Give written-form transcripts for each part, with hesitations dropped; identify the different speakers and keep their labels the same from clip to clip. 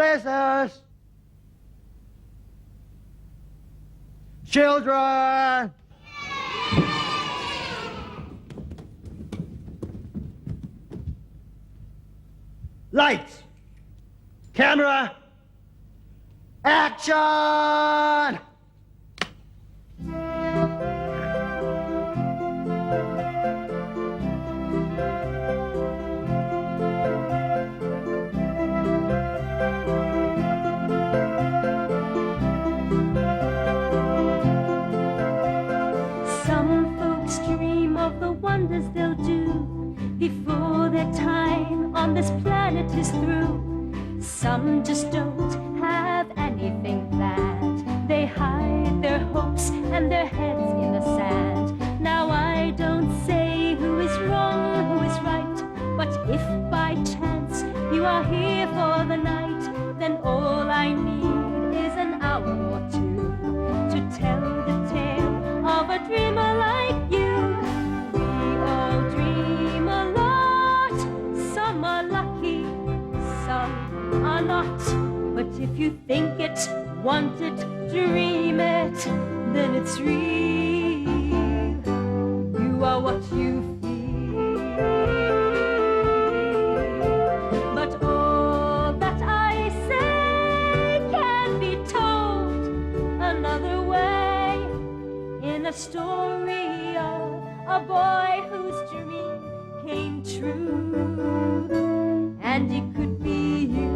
Speaker 1: places. Children. Lights. Camera. Action.
Speaker 2: Wonders they'll do before their time on this planet is through. Some just don't have anything planned. They hide their hopes and their heads in the sand. Now I don't say who is wrong, who is right, but if by chance you are here for the night, then all I need is an hour or two to tell the tale of a dreamer like you. Not, but if you think it, want it, dream it, then it's real. You are what you feel. But all that I say can be told another way, in a story of a boy whose dream came true, and it could be you.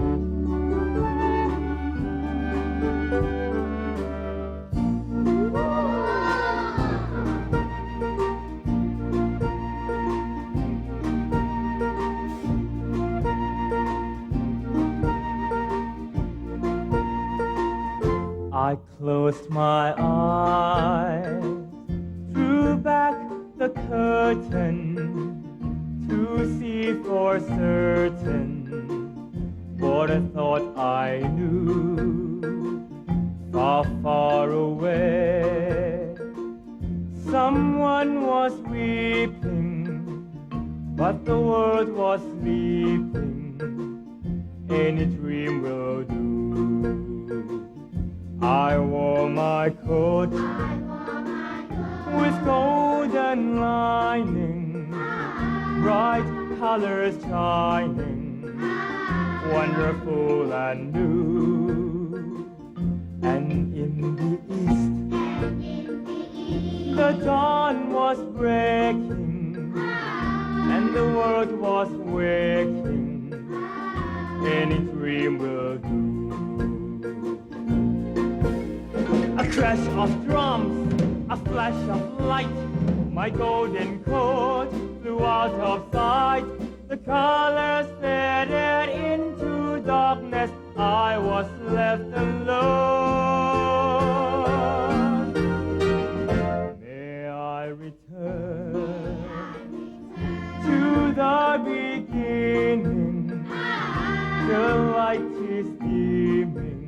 Speaker 3: I closed my eyes, drew back the curtain to see for certain what I thought I knew. Far, far away, someone was weeping, but the world was sleeping. Any dream will do. I wore my coat with golden lining, bright colors shining, wonderful and new. And in the east, the dawn was breaking, and the world was waking. Any dream will do. A crash of drums, a flash of light, my golden coat flew out of sight. The colors faded into darkness, I was left alone. May I return to the beginning, the light is dimming,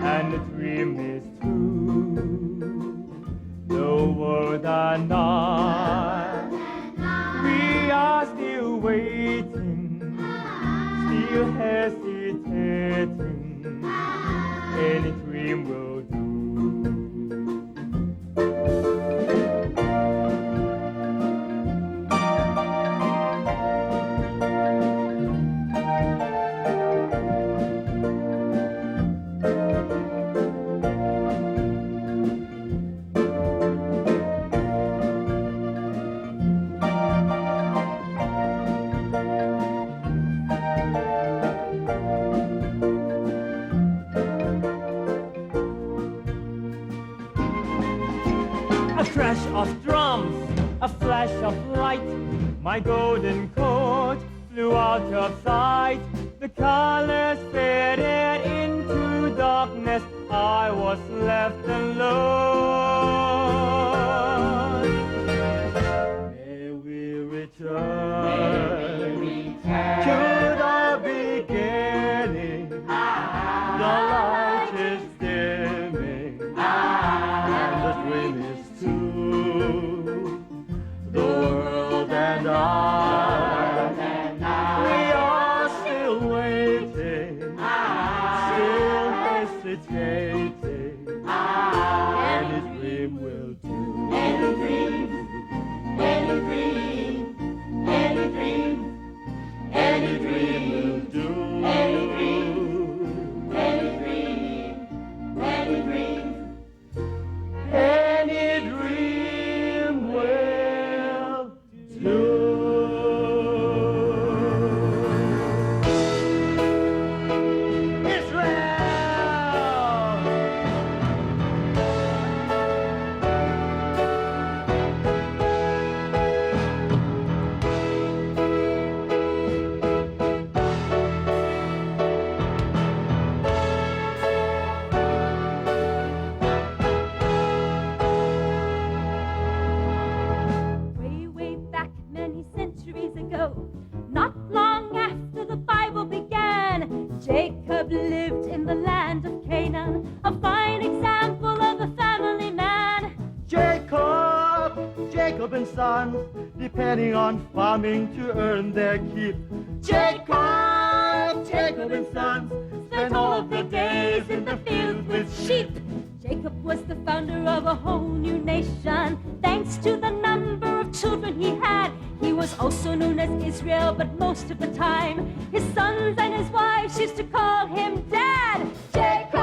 Speaker 3: and the dream is true. The world and I, we are still waiting, still hesitating. Any dream will do. A crash of drums, a flash of light, my golden coat flew out of sight. The colors faded into darkness, I was left alone. May we return to the beginning, the light is dimming, and the dream is true. The world and I, we are still waiting, dream will do.
Speaker 2: Any dream, any dream, any dream.
Speaker 3: Any dream will do.
Speaker 1: Israel!
Speaker 2: Way back many centuries ago, not long after the Bible began, Jacob lived in the land of Canaan, a fine example of a family man.
Speaker 1: Jacob and sons, depending on farming to earn their keep. Jacob and sons,
Speaker 2: Spent all of their days in the fields with sheep. Jacob was the founder of a whole new nation, thanks to the number of children he had. He was also known as Israel, but most of the time, his sons and his wives used to call him Dad. Jacob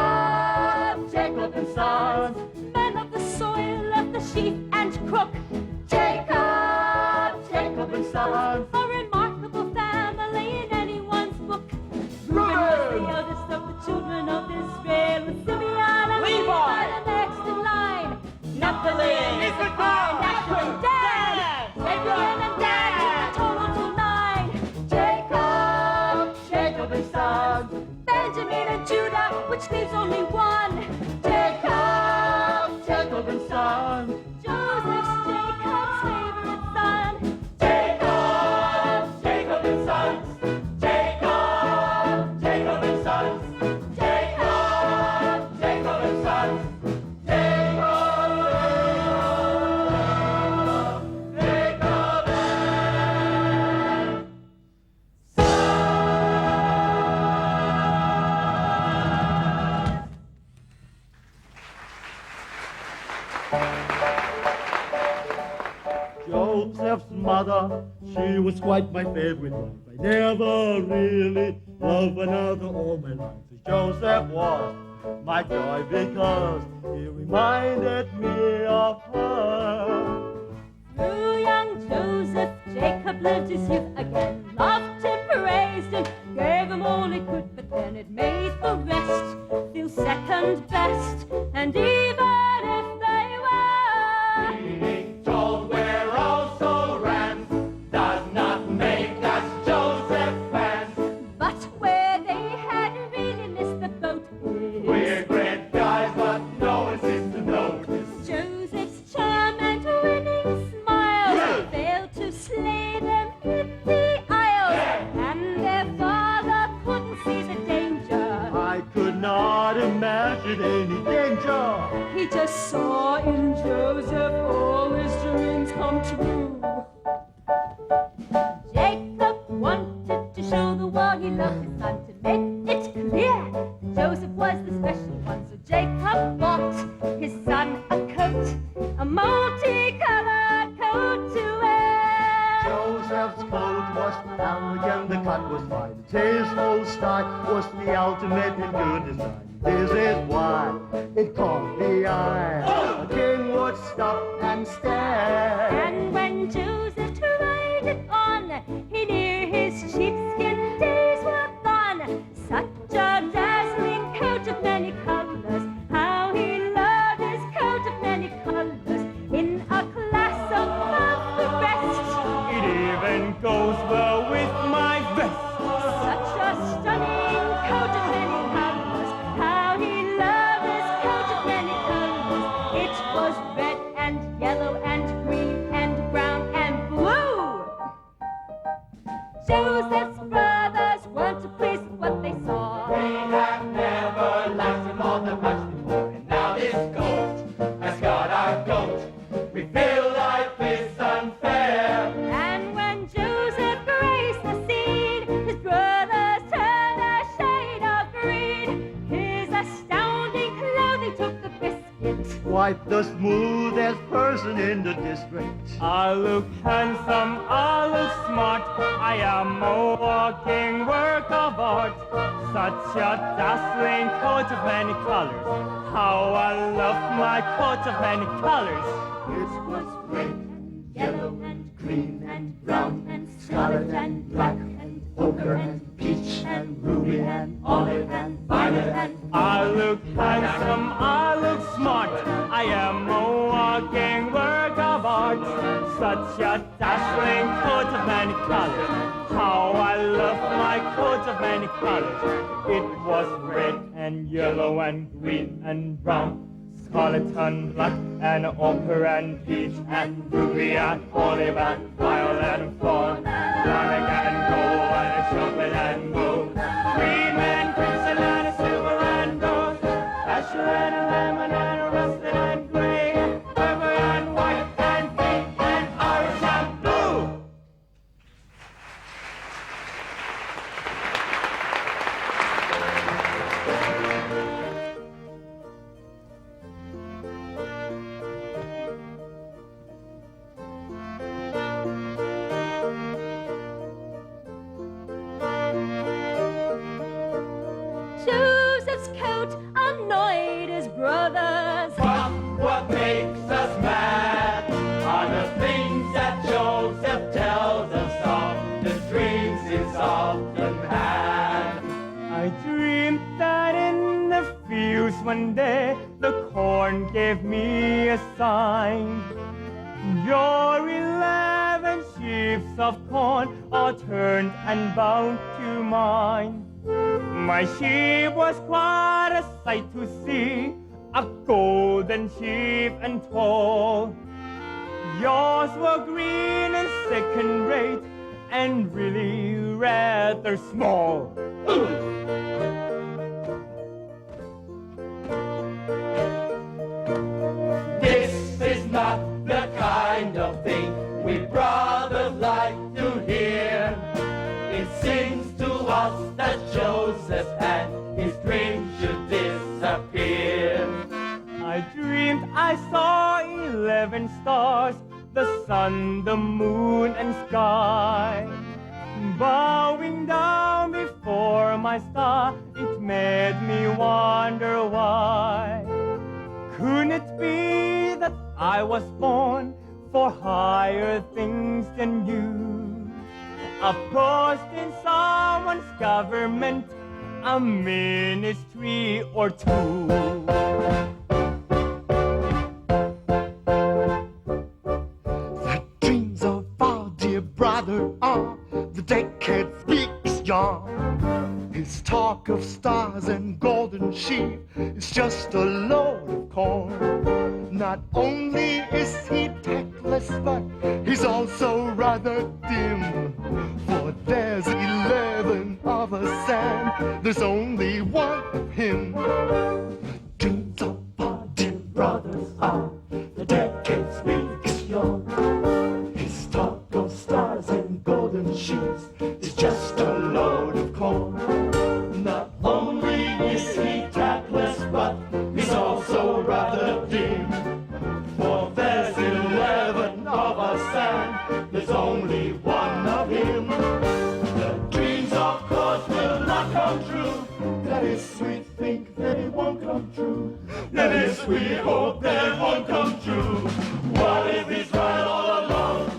Speaker 2: and sons, men of the soil, of the sheep and crook. Jacob and sons, a remarkable family in anyone's book. Reuben was the eldest of the children of Israel, with Simeon and Levi the next in line. Naphtali, Issachar, and Dan. Zebulun and Dan took the total to 9. Jacob and sons, Benjamin and Judah, which leaves only one. Jacob and sons, Joseph's Jacob's favorite son.
Speaker 3: Jacob and sons. Jacob and sons. Jacob and sons.
Speaker 1: Joseph's mother, she was quite my favorite wife. I never really loved another all my life. Joseph was my joy because he reminded me of her.
Speaker 2: Through young Joseph, Jacob lived his youth again, loved him, praised him, gave him all he could, but then it made the rest feel second best. And even if they were
Speaker 3: Being told we're also rams does not make us Joseph fans.
Speaker 2: but where they had really missed the boat
Speaker 3: We're
Speaker 2: is
Speaker 3: great guys, but no one seems to notice.
Speaker 2: Joseph's charm and winning smiles failed to slay them in the aisles, and their father couldn't see the danger.
Speaker 1: I could not imagine any danger.
Speaker 2: He just saw in Joseph all his dreams come true. Jacob wanted to show the world he loved his son, to make it clear that Joseph was the special one. So Jacob bought his son a coat, a multicolored coat to wear.
Speaker 1: Joseph's coat was elegant, the cut was fine. His whole style was the ultimate in good design. This is why it caught the eye. A king would stop white, the smoothest person in the district.
Speaker 3: I look handsome, I look smart, I am a walking work of art. Such a dazzling coat of many colors, how I love my coat of many colors.
Speaker 1: It was red and yellow and green and brown and scarlet and black and ochre and peach and ruby and olive and violet and
Speaker 3: I look handsome, I look smart, I am a walking work of art. Such a dazzling coat of many colors, how I love my coat of many colors. It was red and yellow and green and brown, scarlet and black and ochre and peach and ruby and olive and violet and fawn, black and gold and chocolate and gold, cream and crimson and silver and gold, azure and lemon and rusted and gray, purple and white and pink and orange and blue.
Speaker 2: Joseph's coat annoyed his brothers.
Speaker 3: But what makes us mad are the things that Joseph tells us of, the dreams he's often had. I dreamed that in the fields one day the corn gave me a sign. Your 11 sheaves of corn all turned and bound to mine. My sheep was quite a sight to see, a golden sheep and tall. Yours were green and second rate, and really rather small. This is not the kind of thing we brothers like to hear. It seems to us that Joseph and his dream should disappear. I dreamed I saw 11 stars, the sun, the moon, and sky. Bowing down before my star, it made me wonder why. Couldn't it be that I was born for higher things than you? A post in someone's government, a ministry or two.
Speaker 1: The dreams of our dear brother are the decade speaks young. His talk of stars and golden sheep is just a load of corn. Not only is he tactless, but he's also rather dim. For there's 11 of us and there's only one of him. The dreams of our dear brothers are the decade speaks young. His talk of stars and golden sheets is just a load of corn. Not only is he tactless, but he's also rather dim. For there's 11 of us and there's only one of him. The dreams, of course, will not come true. That is, we think they won't come true. That is, we hope they won't come true. What if he's right all along?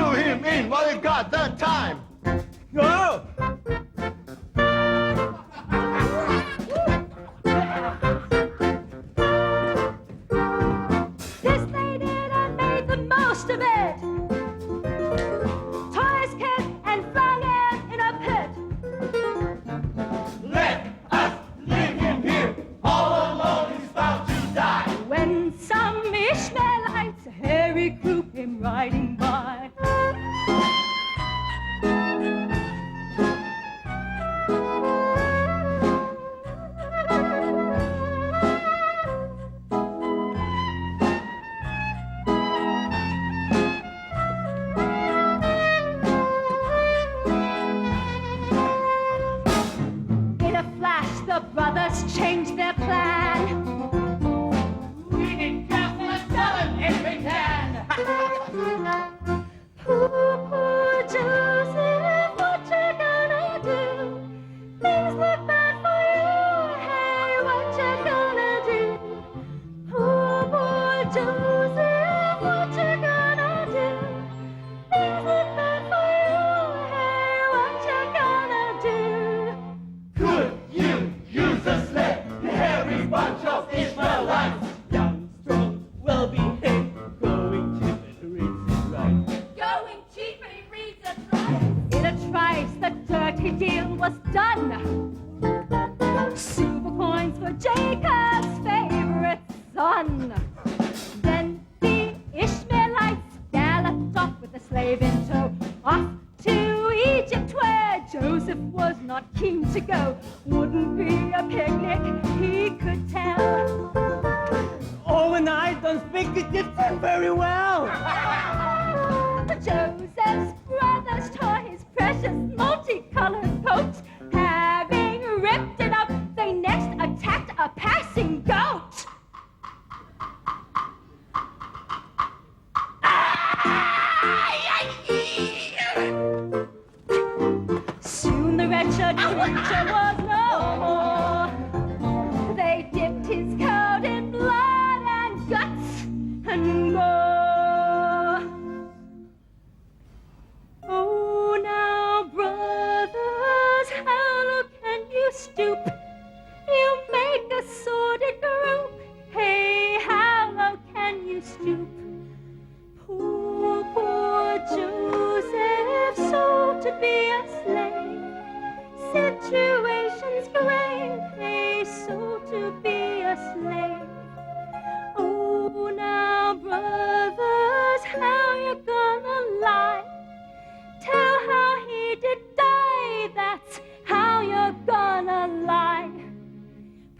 Speaker 1: Fill him in while you got the time.
Speaker 3: Go!
Speaker 2: This they did and made the most of it. Toys kept and flung it in a pit.
Speaker 1: Let us leave him here. All alone he's bound to die.
Speaker 2: When some Ishmaelites, a hairy crew came riding by. In a flash, the brothers changed their plan.
Speaker 1: We need careful and tell him if we can.
Speaker 2: Poor Joseph, what you gonna do? Things look bad for you. Hey, what you gonna do? Poor Joseph, what you gonna do? Things look bad for you. Hey, what you gonna do?
Speaker 1: Could you use a sled? The hairy bunch of Ishmaelites.
Speaker 3: Young, strong, well-behaved, going cheap and reads it right.
Speaker 2: Going cheap and he reads it right. In a trice, the dirty deal was done. Silver coins for Jacob's favorite son. Then the Ishmaelites galloped off with the slave in tow, off to Egypt where Joseph was not keen to go. Wouldn't be a picnic, he could tell.
Speaker 3: Oh, and I don't speak Egyptian very well.
Speaker 2: Joseph's brothers tore his precious multicolored coat. Having ripped it up, they next attacked a passing goat. Soon the wretched creature was no more. They dipped his coat in blood and guts and gore. Oh, now, brothers, how low can you stoop? You make a sordid group. Hey, how low can you stoop? Poor Joseph, sold to be a slave. Situation's grave. Hey, sold to be a slave. Oh, now, brothers, how you gonna lie? Tell how he did die, that's how you're gonna lie.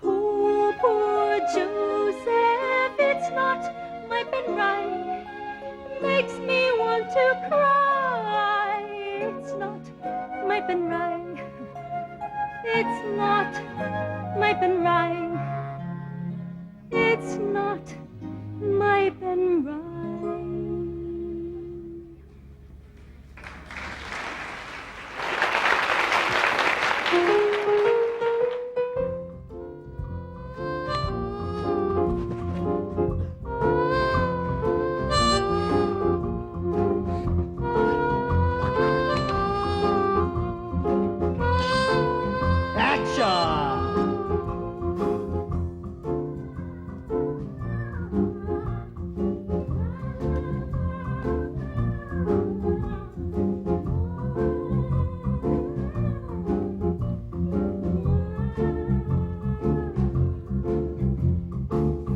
Speaker 2: Poor Joseph, it's not my been right. Makes me want to cry. It's not my been right. It's not my been right. It's not my been right.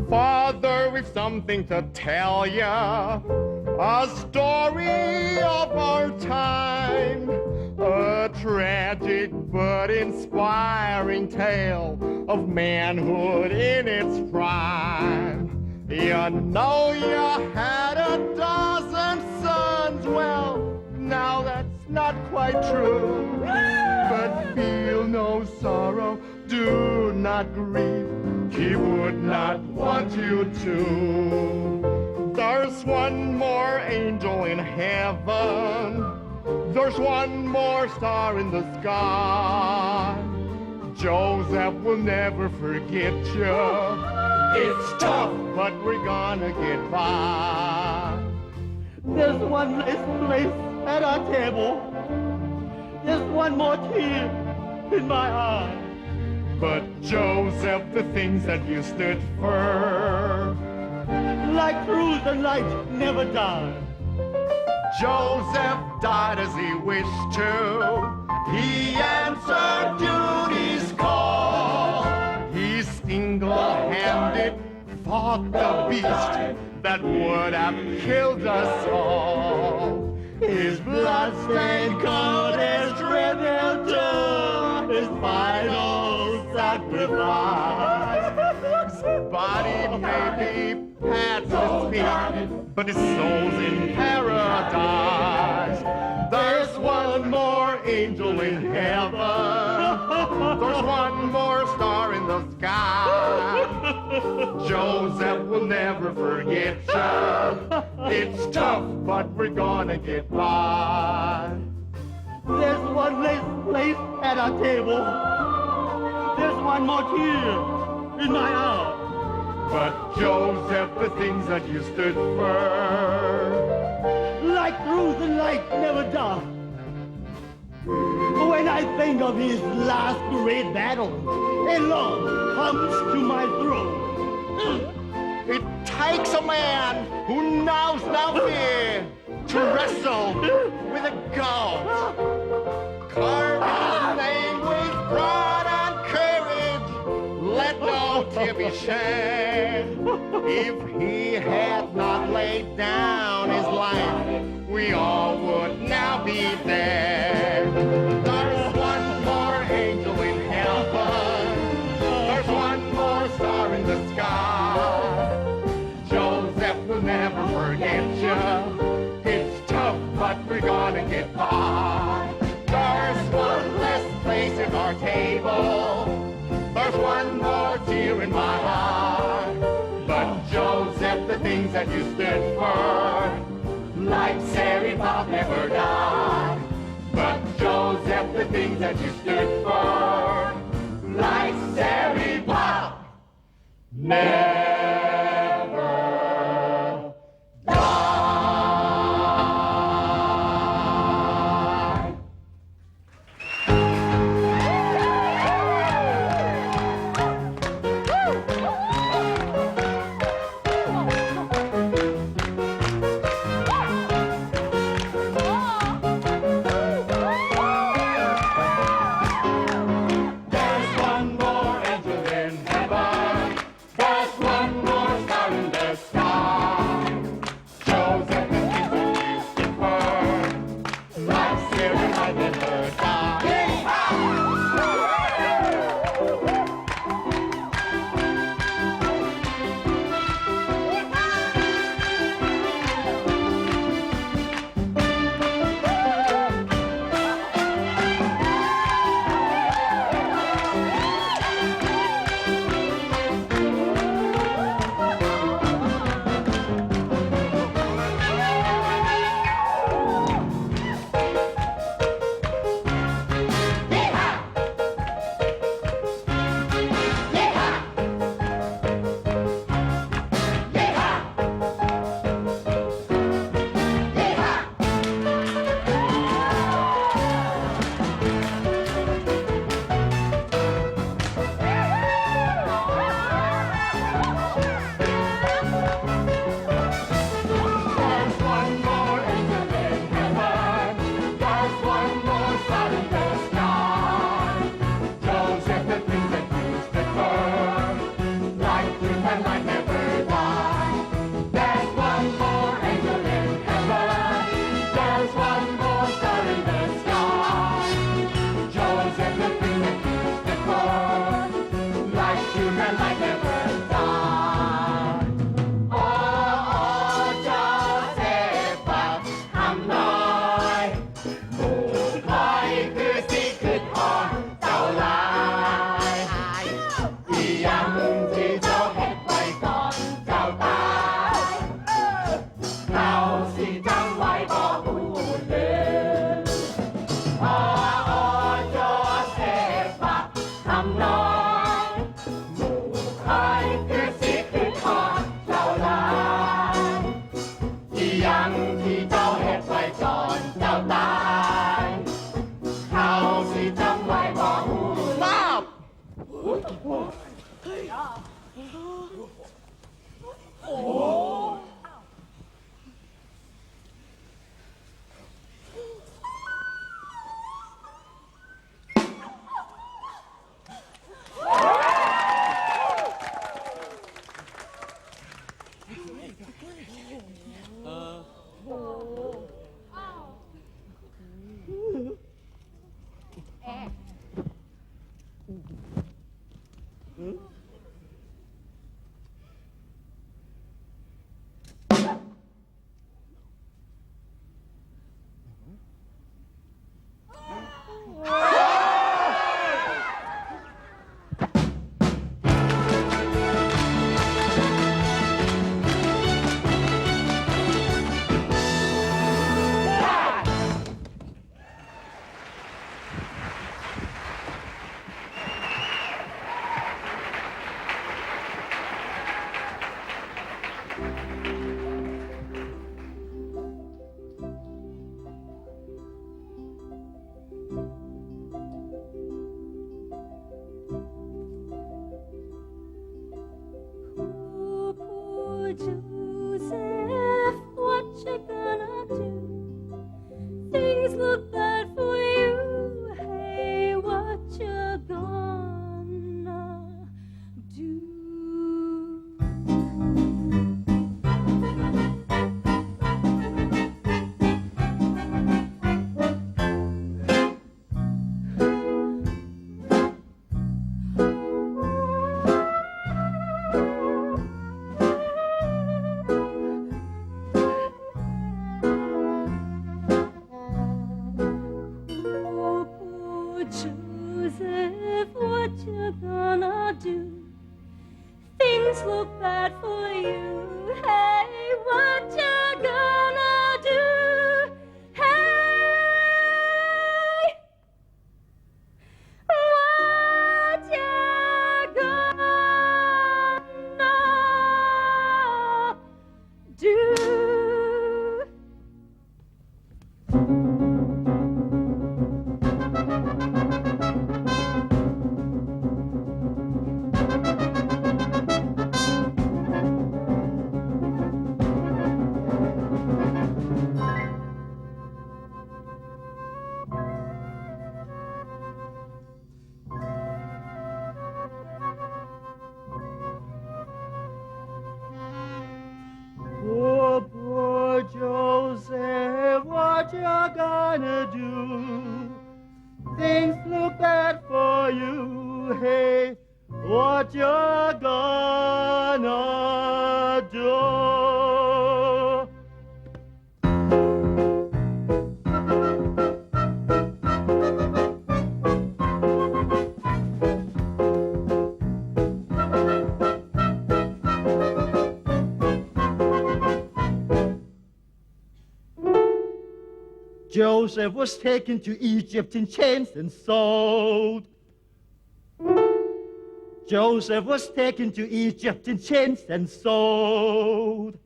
Speaker 4: Father, we've something to tell ya, a story of our time, a tragic but inspiring tale of manhood in its prime. You know you had a dozen sons, well, now that's not quite true, but feel no sorrow, do not grieve. He would not want you to. There's one more angel in heaven. There's one more star in the sky. Joseph will never forget you. It's tough, but we're gonna get by.
Speaker 1: There's one less place at our table. There's one more tear in my eye.
Speaker 4: But Joseph, the things that you stood for,
Speaker 1: Like truth and light never die.
Speaker 4: Joseph died as he wished to. He answered duty's call. He single-handed fought the beast that would have killed us all. His blood-stained coat is tribute to his final sacrifice. His body may be past his feet, but his soul's in paradise. There's one more angel in heaven. There's one more star in the sky. Joseph will never forget you. It's tough, but we're gonna get by.
Speaker 1: There's one less place at our table. There's one more tear in my eye.
Speaker 4: But Joseph, the things that you stood for,
Speaker 1: Like truth and light never die. When I think of his last great battle, a lump comes to my throat.
Speaker 4: it takes a man who knows no fear to wrestle with a goat. Carve his name with pride and courage. Let no tear be shed. If he had not laid down his life, we all would now be dead. There's one more angel in heaven. There's one more star in the sky. Joseph will never forget you. It's tough, but we're gonna get by. There's one less place at our table. There's one more tear in my eye. But Joseph, the things that you stood for, like Sarah Bob never died. But Joseph, the things that you stood for, like Sarah Bob never died. There's one more angel in heaven. There's one เจ้าตายเขาสิจำไว้บอกหู Stop
Speaker 2: Poor Joseph, what you gonna do? Things look bad for you. Hey, what you gonna do? Poor Joseph, what you gonna do? Things look bad for you. Hey, what you gonna do? Hey, what you gonna do?
Speaker 1: Poor Joseph, what you gonna do? Things look bad for you. Hey, what you gonna do? Joseph was taken to Egypt in chains and sold. Joseph was taken to Egypt in chains and sold.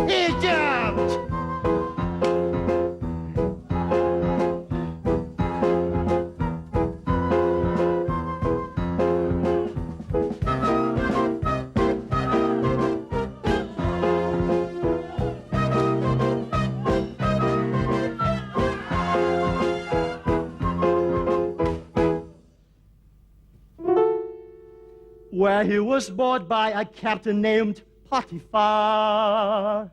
Speaker 1: Egypt! Where he was bought by a captain named Potiphar.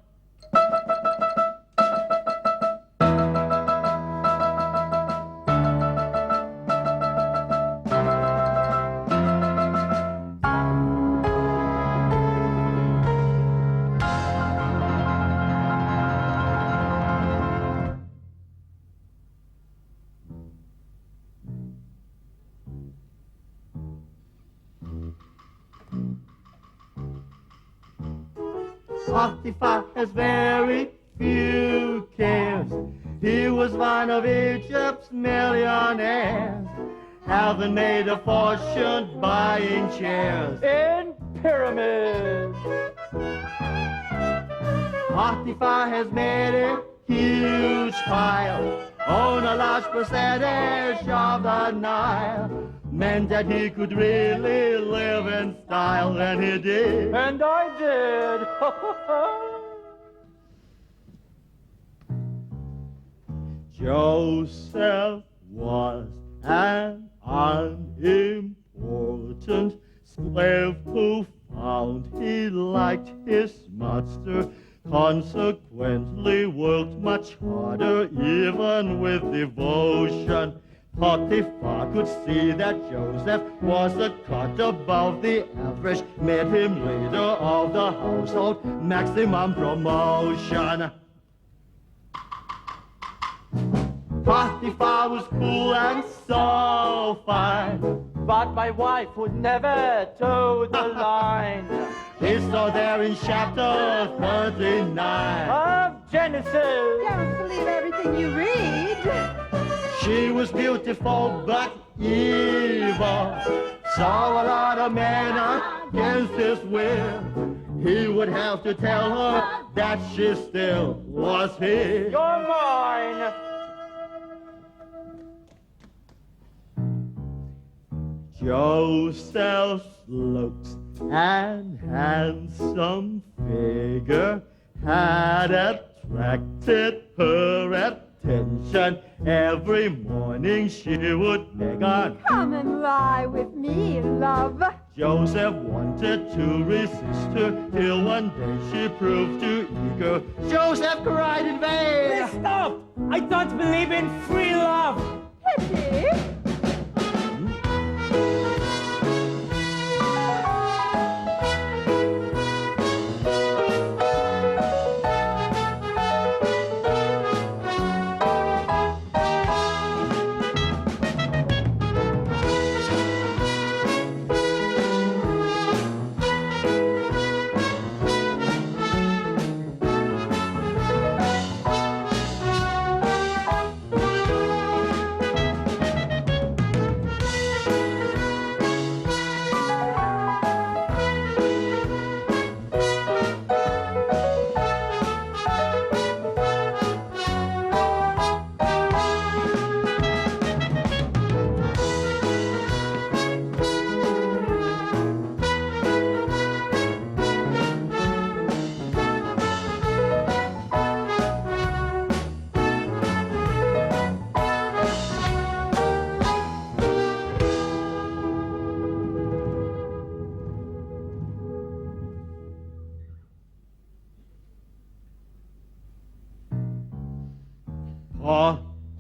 Speaker 1: Potiphar has very few cares. He was one of Egypt's millionaires, having made a fortune buying chairs
Speaker 3: in pyramids.
Speaker 1: Potiphar has made a huge pile on a large percentage of the Nile. Meant that he could really live in style, and he did.
Speaker 3: And I did.
Speaker 1: Joseph was an unimportant slave who found he liked his master, consequently worked much harder even with devotion. Potiphar could see that Joseph was a cut above the average, made him leader of the household, maximum promotion. Potiphar was cool and so fine,
Speaker 3: But my wife would never toe the line
Speaker 1: he saw there in chapter 39.
Speaker 3: of Genesis.
Speaker 5: Don't believe everything you read.
Speaker 1: She was beautiful but evil, saw a lot of men against his will. He would have to tell her that she still was his.
Speaker 3: You're mine.
Speaker 1: Joseph's looks and handsome figure had attracted her attention. Every morning she would beg on.
Speaker 5: Come and lie with me, love.
Speaker 1: Joseph wanted to resist her till one day she proved too eager. Joseph cried in vain.
Speaker 3: Stop! I don't believe in free love.
Speaker 5: Pity.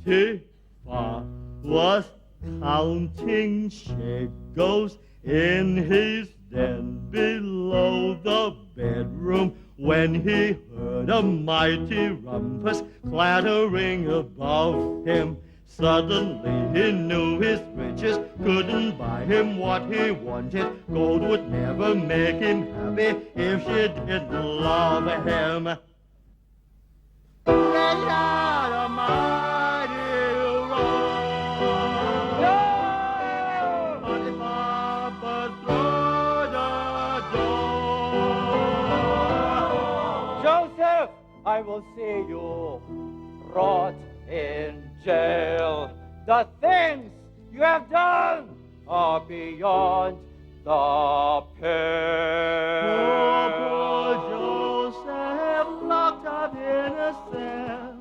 Speaker 1: Potiphar was counting shekels in his den below the bedroom when he heard a mighty rumpus clattering above him. Suddenly he knew his riches couldn't buy him what he wanted. Gold would never make him happy if she didn't love him. Get out of my dear road.
Speaker 3: No!
Speaker 1: Potiphar burst through the door.
Speaker 3: Joseph, I will see you rot in jail. The things you have done are beyond the pale.
Speaker 1: Poor Joseph, locked up in a cell.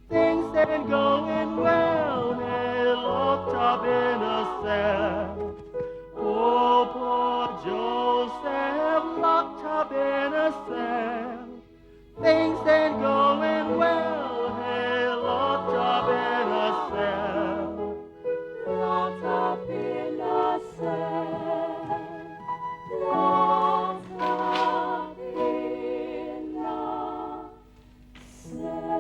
Speaker 1: Things ain't going well, hey, locked up in a cell. Oh, poor Joseph, locked up in a cell. Things ain't going well, hey, locked up in a cell.
Speaker 2: Locked up in a cell. Locked up in a cell.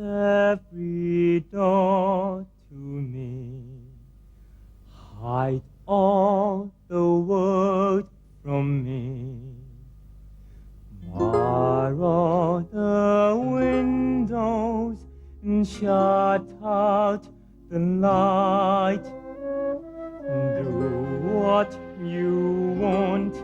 Speaker 3: Every daughter hide all the world from me. Bar all the windows and shut out the light. Do what you want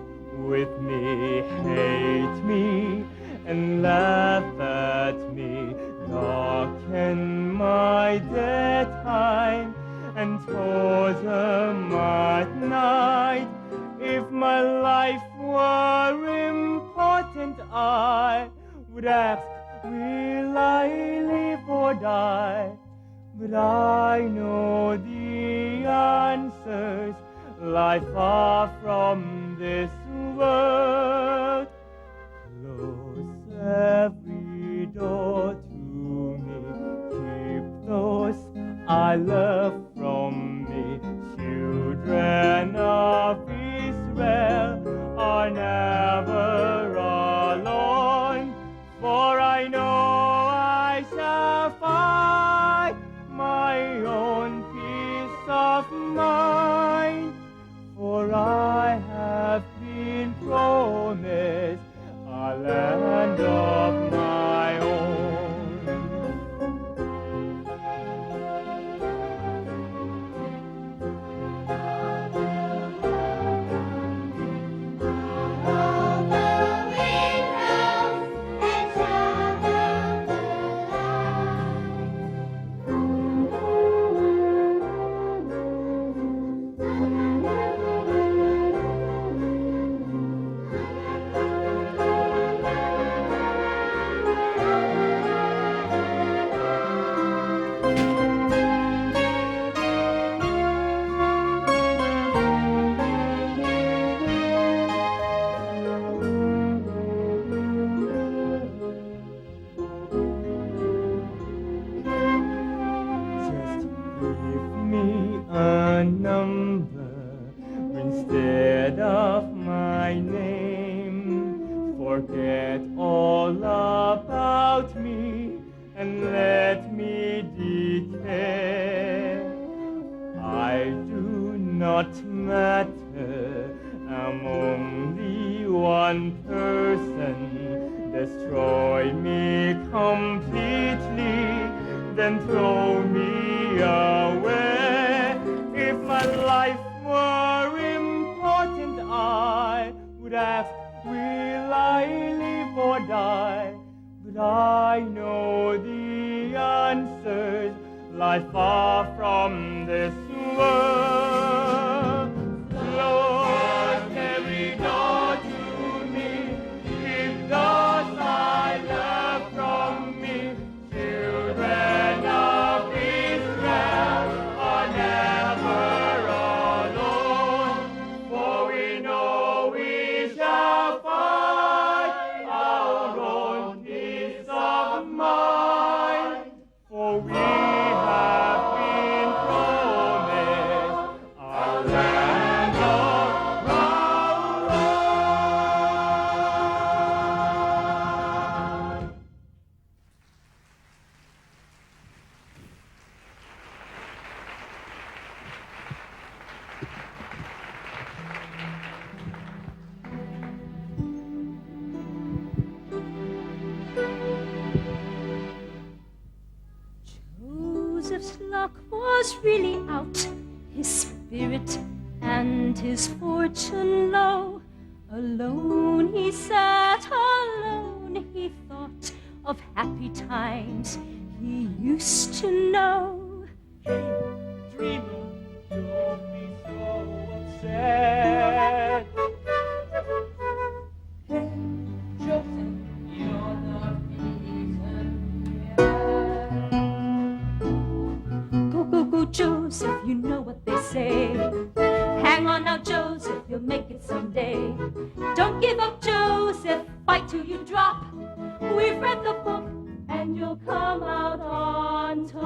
Speaker 3: with me, hate me and laugh at me, darken my daytime and torture my night. If my life were important, I would ask, will I live or die? But I know the answers lie far from this world. Close every door to me, keep those I love from me. Children of Israel are never alone, for I know I shall find my own peace of mind, for I have been promised a land of my own. Just give me a number instead of my name. Forget all about me and let me decay. I do not matter, I'm only one person. Destroy me completely, then throw me away. If my life were important, I would ask, will I live or die? But I know the answers lie far from this world. Close every door to me, keep those I love from me. Children of Israel are never alone, for we know we shall find our own peace of mind, for we have been promised a land of our own.
Speaker 2: Joseph's luck was really out, his spirit and his fortune low. Alone he sat, alone he thought of happy times he used to know.
Speaker 3: Dreamer, don't be so upset. Hey, Joseph, you're the reason yet.
Speaker 2: Go, Joseph, you know what they say. Hang on now, Joseph, you'll make it someday. Don't give up, Joseph, fight till you drop. We've read the book, and you'll come out on top.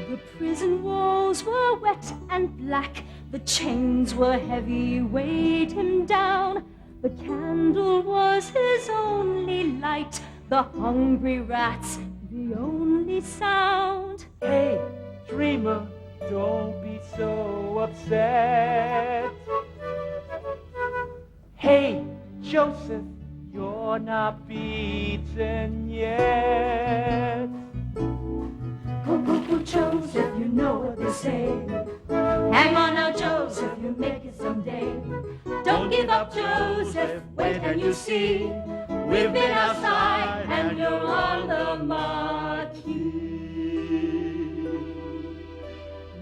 Speaker 2: The prison walls were wet and black, the chains were heavy, weighed him down. The candle was his only light, the hungry rats the only sound.
Speaker 3: Hey, dreamer, don't be so upset. Hey, Joseph, you're not beaten yet.
Speaker 2: Go, Joseph, you know what they say. Hang on now, Joseph, you'll make it someday. Don't give up, Joseph, wait and you see. We've been outside and you're on the marquee.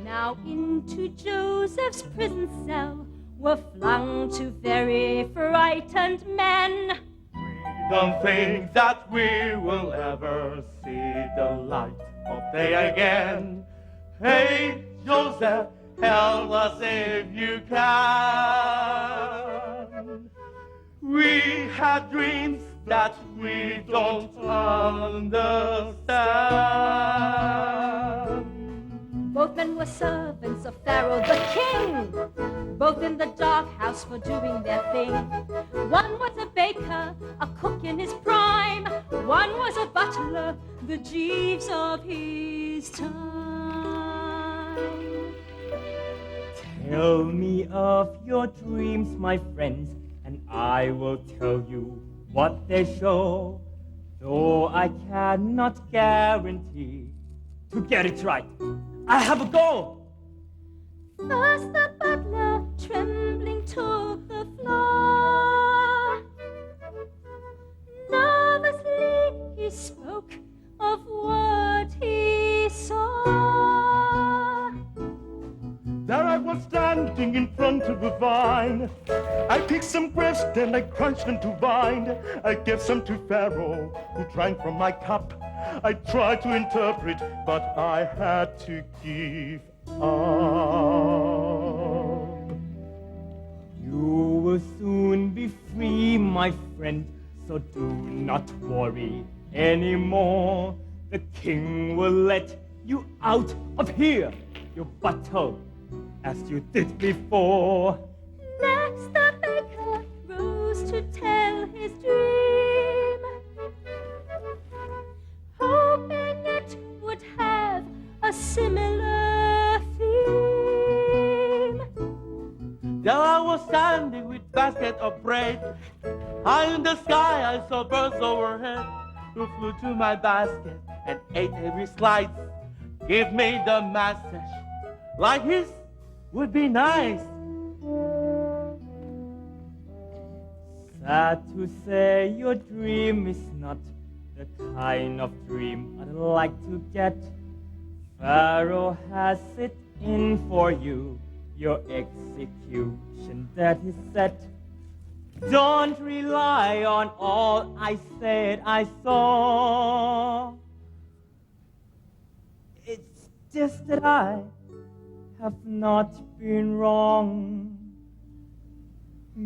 Speaker 2: Now into Joseph's prison cell were flung two very frightened men.
Speaker 3: Don't think that we will ever see the light of day again. Hey, Joseph, help us if you can. We had dreams that we don't understand.
Speaker 2: Both men were servants of Pharaoh the king, both in the dark house for doing their thing. One was a baker, a cook in his prime. One was a butler, the Jeeves of his time.
Speaker 3: Tell me of your dreams, my friends, and I will tell you what they show. Though I cannot guarantee to get it right, I have a goal.
Speaker 2: First the butler trembling took the floor. Nervously he spoke of what he saw.
Speaker 1: There I was standing in front of a vine. I picked some grapes, then I crunched them to bind. I gave some to Pharaoh, who drank from my cup. I tried to interpret, but I had to give up.
Speaker 3: You will soon be free, my friend, so do not worry anymore. The king will let you out of here, you battle, as you did before.
Speaker 2: Next the baker rose to tell his dream, hoping it would have a similar theme.
Speaker 3: There I was standing with basket of bread. High in the sky I saw birds overhead who flew to my basket and ate every slice. Give me the message like his would be nice. Sad to say your dream is not the kind of dream I'd like to get. Pharaoh has it in for you, your execution that is set. Don't rely on all I said I saw. It's just that I have not been wrong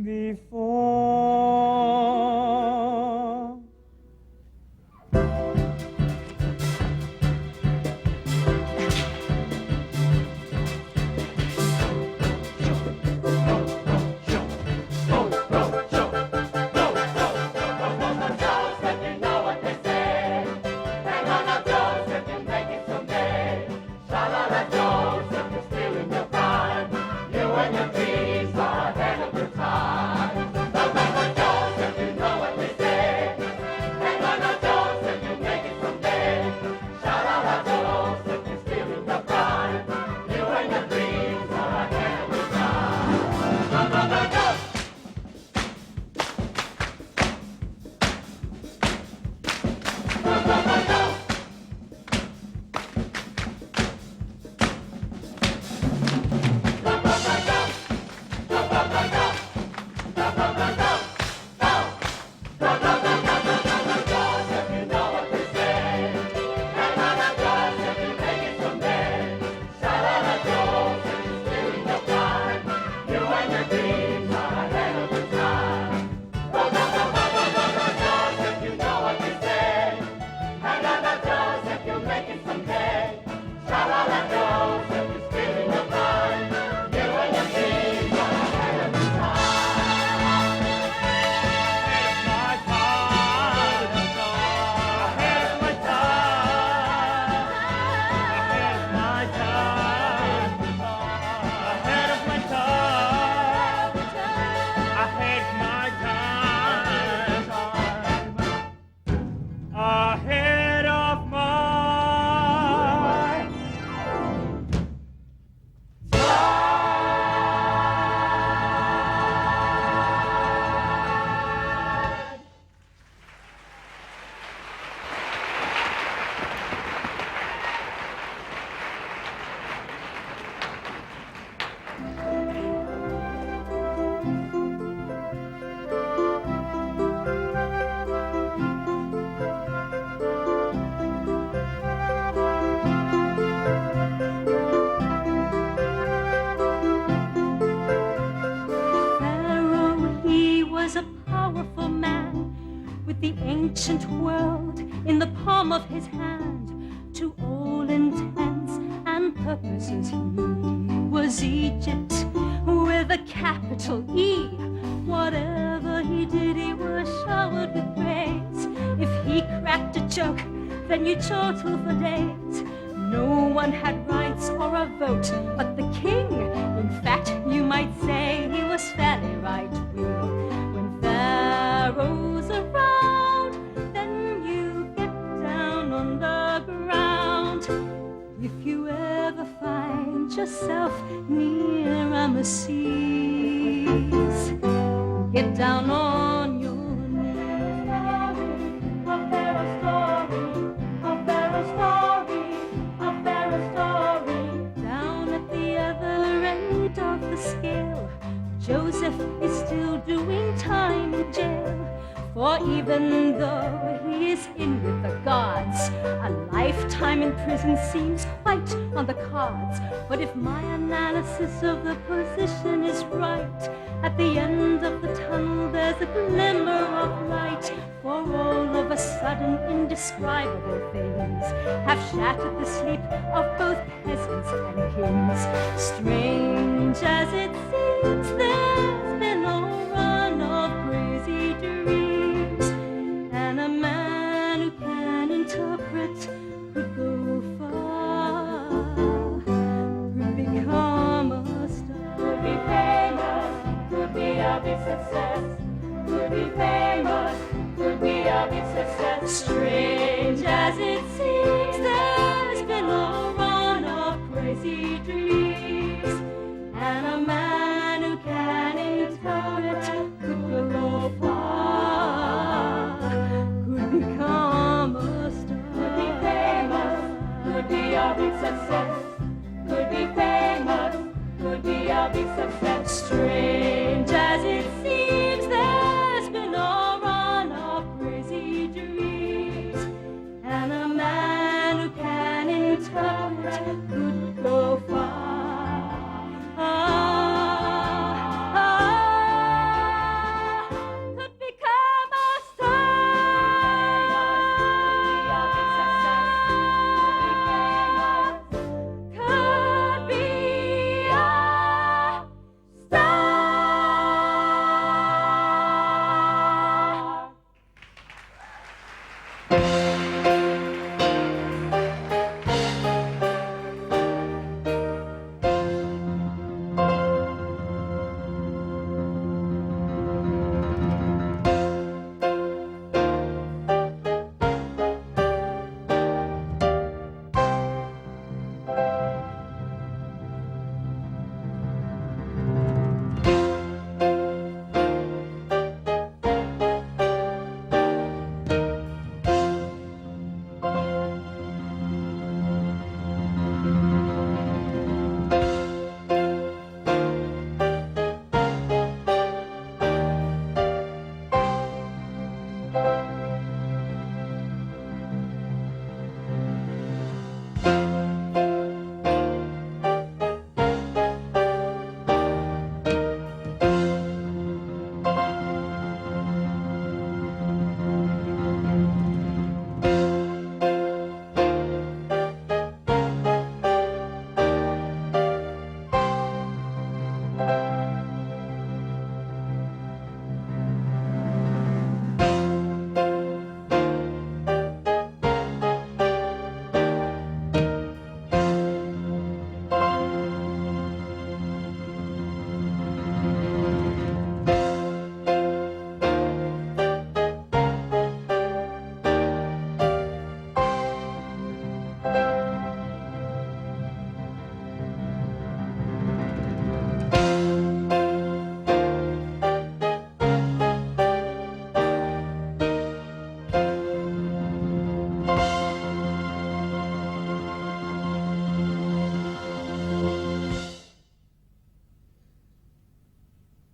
Speaker 3: before.
Speaker 2: Say the ancient world in the palm of his hand. To all intents and purposes, he was Egypt with a capital E. Whatever he did, he was showered with praise. If he cracked a joke, then you chortle for days. No one had rights or a vote but the king. In fact, you might say he was fairly right-wing. When Pharaoh's around, then you get down on the ground. If you ever find yourself near Ramesses, get down on your knees. A Pharaoh story, a Pharaoh story, a Pharaoh story. Down at the other end of the scale, Joseph is still doing time in jail. For even though he is in with the gods, a lifetime in prison seems quite on the cards. But if my analysis of the position is right, at the end of the tunnel there's a glimmer of light. For all of a sudden indescribable things have shattered the sleep of both peasants and kings. Strange as it seems, there's been a run of crazy dreams, and a man who can interpret could go far, could become a star, could be famous, could be a big success, could be famous, could be a big success. Strange as it seems, there's been a run of crazy dreams, and a man who can interpret could go far, could become a star, could be famous, could be a big success, could be famous, could be a big success. Strange as it seems, there's been a run of crazy dreams, and a man who can interpret could go far. Could become a star. Could be a star.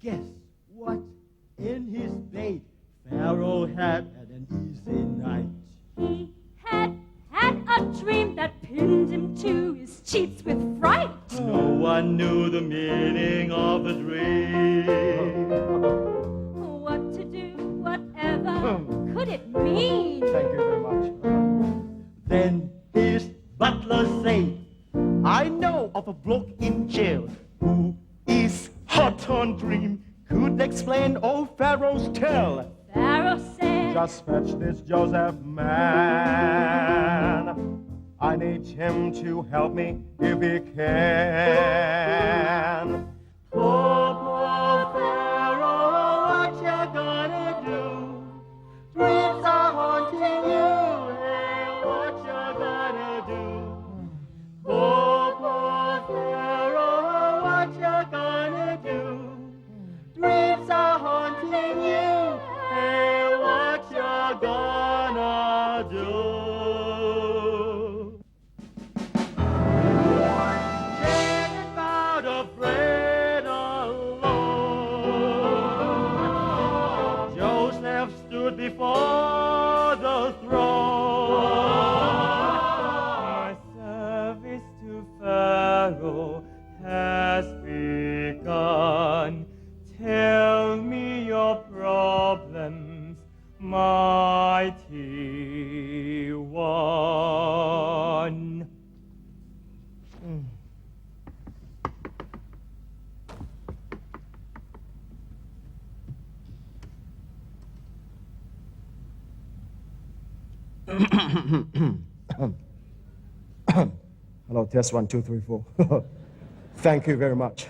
Speaker 1: Guess what? In his bed, Pharaoh had an easy night.
Speaker 2: He had a dream that pinned him to his sheets with fright.
Speaker 1: No one knew the meaning of the dream.
Speaker 2: What to do, whatever could it mean?
Speaker 1: Thank you very much. Then his butler said, I know of a bloke in jail who is hot on dream, could explain old Pharaoh's tale.
Speaker 2: Pharaoh said,
Speaker 1: Just fetch this Joseph man. I need him to help me if he can. Poor, poor Pharaoh, what you gonna do? Dreams are haunting you, hey, what you gonna do? Poor, poor Pharaoh, what you gonna do? Dreams are haunting you, hey, what you gonna do? Getting out of bread alone, Joseph stood before the throne.
Speaker 3: My service to Pharaoh has begun. Tell me your problems, mighty one.
Speaker 1: Hello, test 1, 2, 3, 4. Thank you very much.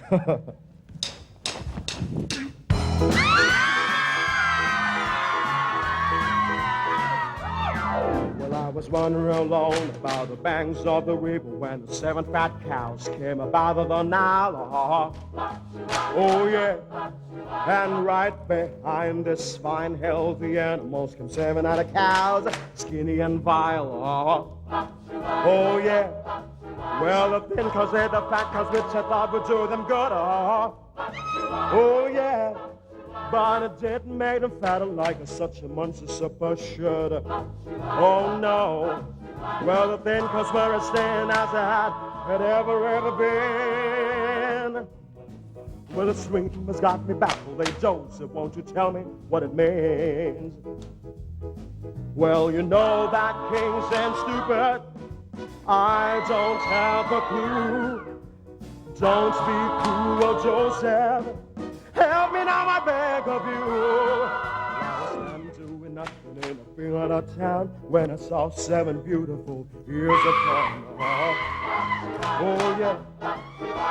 Speaker 1: Well, I was wandering alone about the banks of the river when the 7 fat cows came up out of the Nile. Oh, yeah. And right behind this fine, healthy animals came 7 other cows, skinny and vile. Oh, yeah. Well, the thin cows ate the fat cows, which I thought would do them good. Oh, yeah. But it didn't make them fatter like such a monster supper should. Oh, no. Well, the thin cows were as thin as I had ever been. Well, the swing has got me baffled. Hey, Joseph, won't you tell me what it means? Well, you know that kings and stupid, I don't have a clue. Don't be cruel, Joseph. Help me now, I beg of you. I'm doing nothing in a big out of town when I saw 7 beautiful ears of corn. Oh, yeah.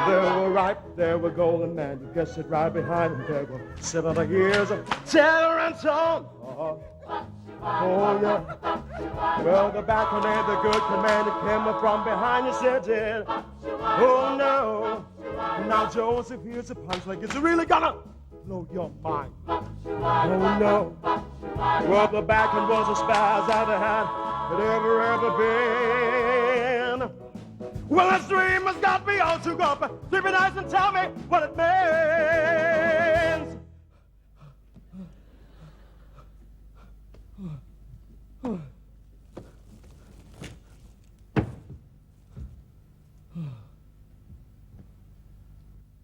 Speaker 1: They were ripe, they were golden, man. You guessed it, right behind them. There were 7 other years of terror and tone. Oh, yeah. Well, the back one had the good command that came up from behind the city. Oh, no. Now, Joseph, here's a punch like it's really gonna blow your mind. Oh, no. Well, the back one was as fast as I had ever been. Well, this dream has got me all shook up. Sleep me nice and tell me what it means.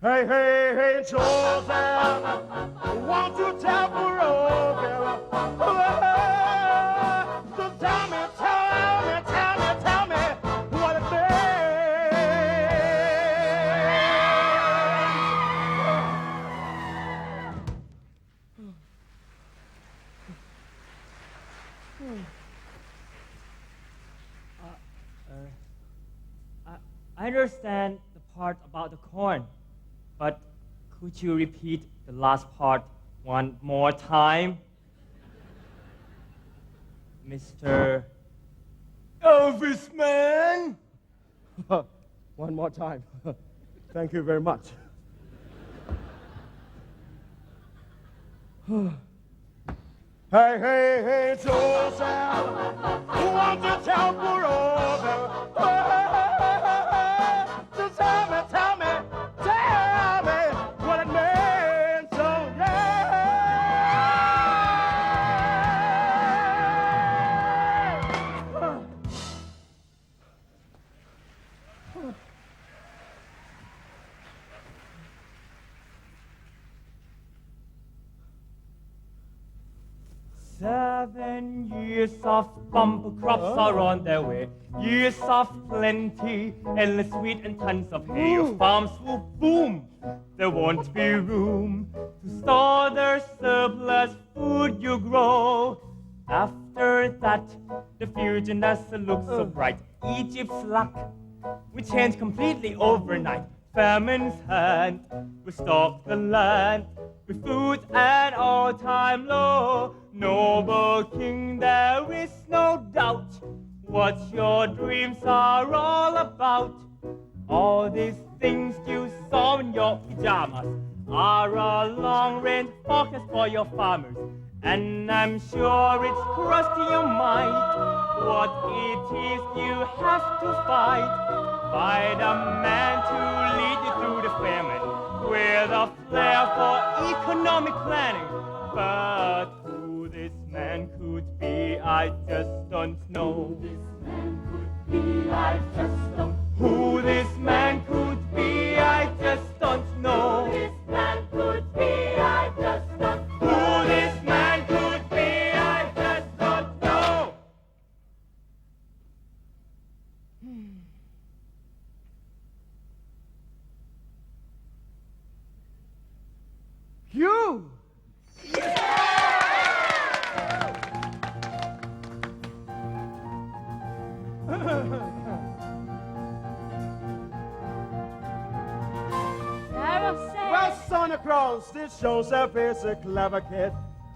Speaker 1: Hey, hey, hey, Joseph, won't you tell Pharaoh? So tell me what it
Speaker 3: I understand the part about the corn, but could you repeat the last part one more time? Mr. Elvis Man?
Speaker 1: One more time. Thank you very much. Hey, hey, hey, Joseph, won't you tell Pharaoh? Just tell me what it means. So,
Speaker 3: Seven 7 years of bumper crops are on their way. Years of plenty, endless wheat and tons of hay. Your farms will boom. There won't be room to store the surplus food you grow. After that, the future doesn't look so bright. Egypt's luck will change completely overnight. Famine's hand will stock the land with food at all-time low. Noble king, there is no doubt what your dreams are all about. All these things you saw in your pajamas are a long-range forecast for your farmers. And I'm sure it's crossed your mind what it is you have to fight. Fight a man to lead you through the famine with a flair for economic planning. But who this man could be, I just don't know. Who this man could be, I just don't know. Who this man could be, I just don't know. Who this man could be, I just don't know.
Speaker 1: You! Well, Santa Claus, this Joseph is a clever kid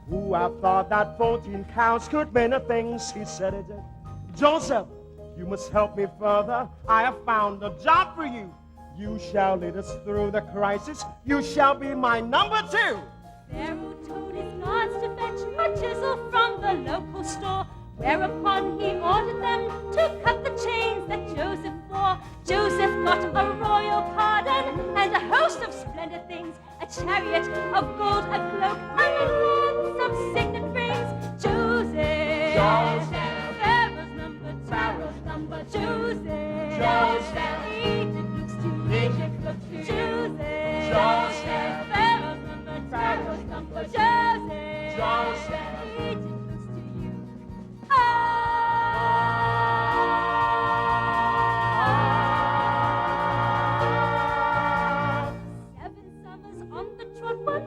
Speaker 1: who I thought that 14 cows could many things. He said it did. Joseph, you must help me further. I have found a job for you. You shall lead us through the crisis. You shall be my number 2.
Speaker 2: Pharaoh told his guards to fetch a chisel from the local store, whereupon he ordered them to cut the chains that Joseph wore. Joseph got a royal pardon and a host of splendid things, a chariot of gold, a cloak, and lots of signet rings. Joseph, Pharaoh's number 2. Joseph, Egypt looks to Joseph, Pharaoh's number 2. Joseph, Egypt looks to you.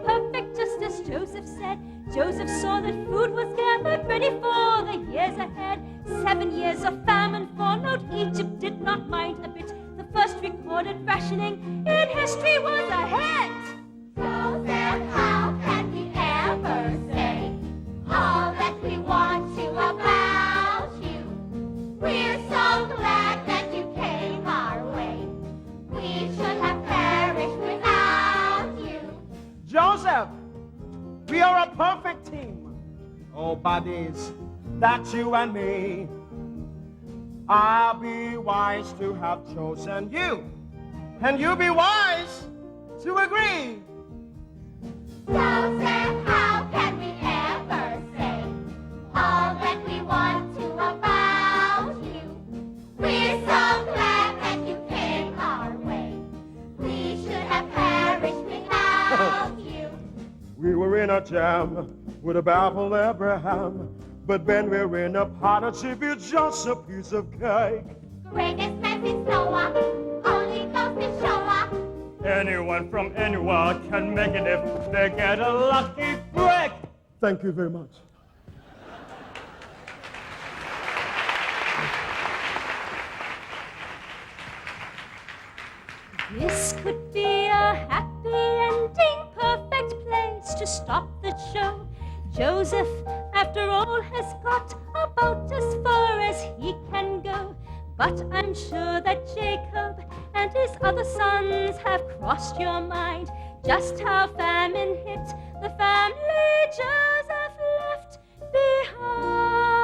Speaker 2: Perfect, just as Joseph said. Joseph saw that food was gathered, ready for the years ahead. 7 years of famine followed. Egypt did not mind a bit. The first recorded rationing in history was a hit.
Speaker 6: Joseph, how can we ever say all that we want to about you? We're so glad that you came our way. We should have perished without you.
Speaker 1: Joseph, we are a perfect team. Oh, buddies, that's you and me. I'll be wise to have chosen you, and you be wise to agree.
Speaker 6: Joseph, how can we ever say all that we want to about you? We're so glad that you came our way. We should have perished without you.
Speaker 1: We were in a jam with a baffled Abraham, but when we're in a partnership, it's just a piece of cake.
Speaker 6: Greatest man since Noah, only goes to show up.
Speaker 3: Anyone from anywhere can make it if they get a lucky break.
Speaker 1: Thank you very much.
Speaker 2: This could be a happy ending, perfect place to stop the show. Joseph, after all, has got about as far as he can go. But I'm sure that Jacob and his other sons have crossed your mind. Just how famine hit the family Joseph left behind.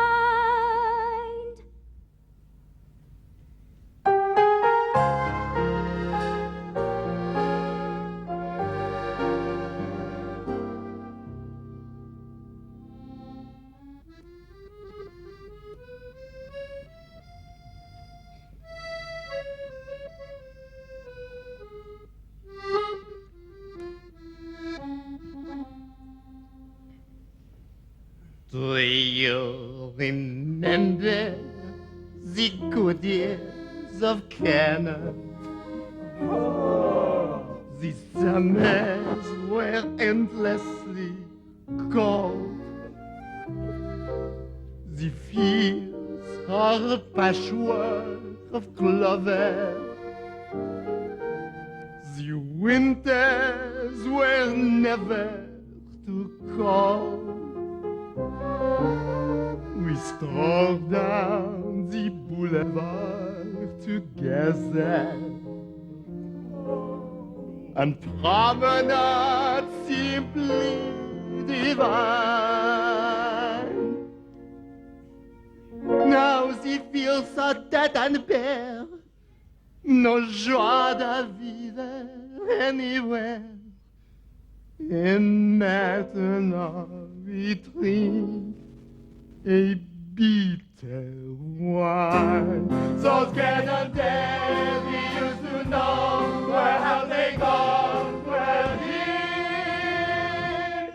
Speaker 4: Do you remember the good years of Canaan? The summers were endlessly cold. The fields are a patchwork of clover. The winters were never too cold. We strolled down the boulevard together, and promenade simply divine. Now the fields are dead and bare, no joie de vivre anywhere. Et maintenant, we drink a bitter wine. Those Canaan days we used to know, where have they gone? Where did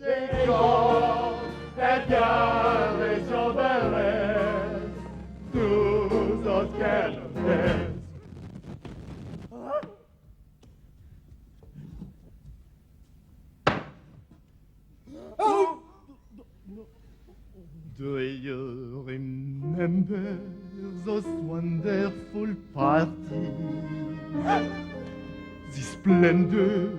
Speaker 4: they go? And God, they show the rest to those Canaan days. Do you remember those wonderful parties? The splendor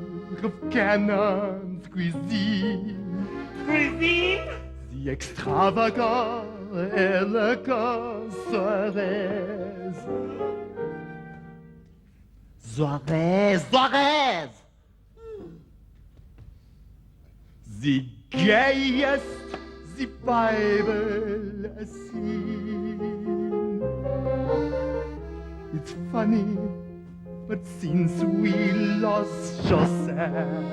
Speaker 4: of Canaan's cuisine.
Speaker 3: Cuisine?
Speaker 4: The extravagant, elegant soirées. Soirées! The gayest the Bible has seen. It's funny, but since we lost Joseph,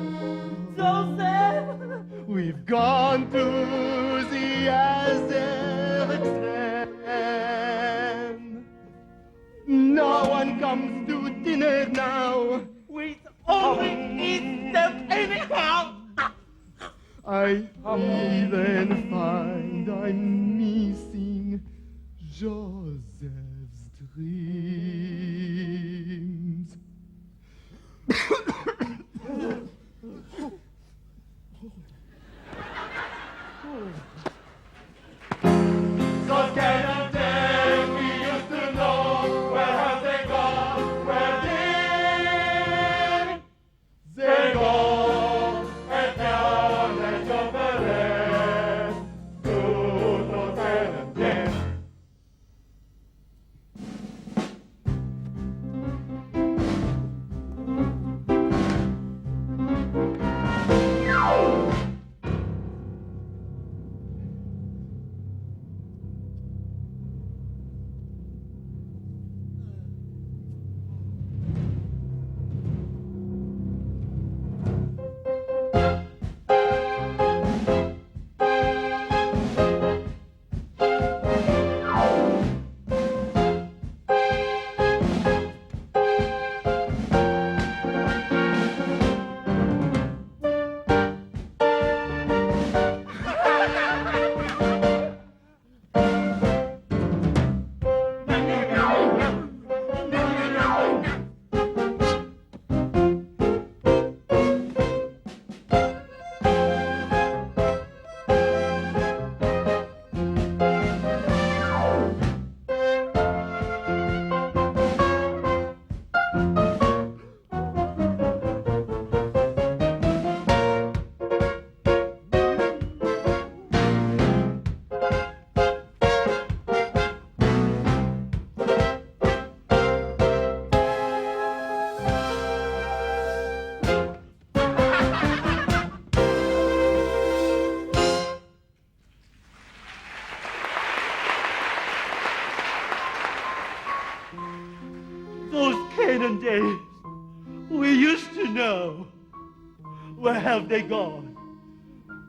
Speaker 4: we've gone to the other extreme. No one comes to dinner now.
Speaker 3: We only eat them anyhow.
Speaker 4: I even find I'm missing Joseph's dreams. Those Canaan days we used to know, where have they gone? Where did they go? And now let's go for rest to those Canaan days.
Speaker 1: Those Canaan days we used to know, where have they gone?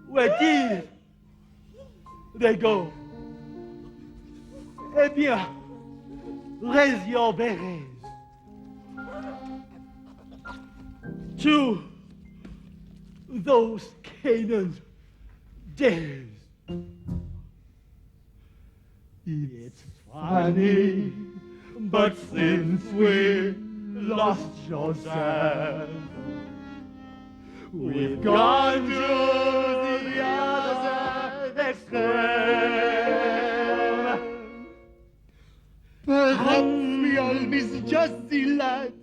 Speaker 1: Where did they go? Eh bien, raise your berets to those Canaan days. It's funny, but since we lost Joseph, we've gone to the other extreme. Perhaps we all misjudged the lad.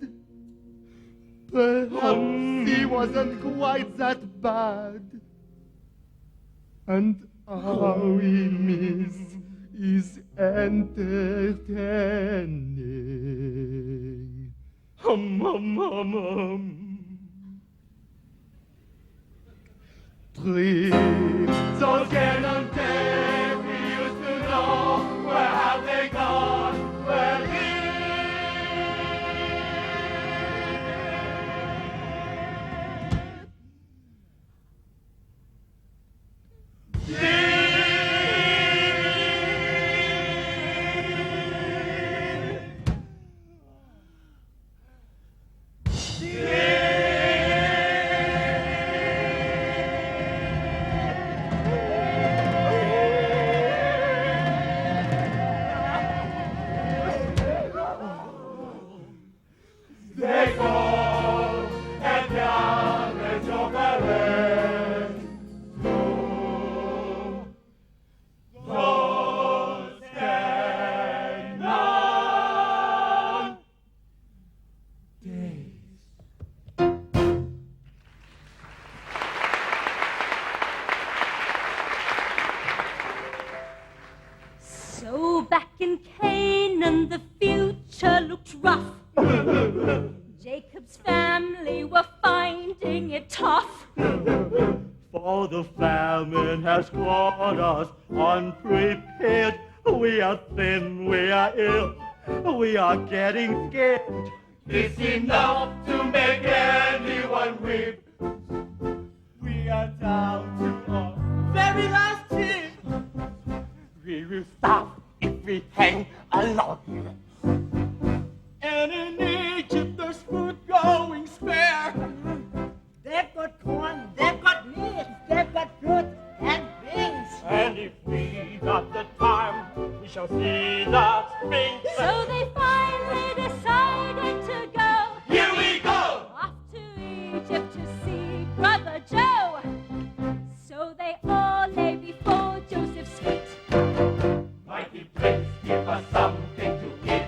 Speaker 1: Perhaps he wasn't quite that bad. And all we miss is entertaining. Hum, hum, hum, hum. Dreams of Canon days we used to know. Where have they gone? Where
Speaker 2: So back in Canaan, the future looked rough. Jacob's family were finding it tough.
Speaker 1: For the famine has caught us unprepared. We are thin, we are ill, we are getting scared. It's enough to make anyone weep. We are down to our very last tip. We will stop if we hang along here. And in Egypt there's food going spare.
Speaker 7: They've got corn, they've got meat, they've got fruit and beans.
Speaker 1: And if we got the time, we shall see that spring.
Speaker 2: So they finally decided to go.
Speaker 1: Here we go!
Speaker 2: Off to Egypt to see Brother Joe. So they all lay before Joseph's feet.
Speaker 1: Mighty prince, give us something to eat.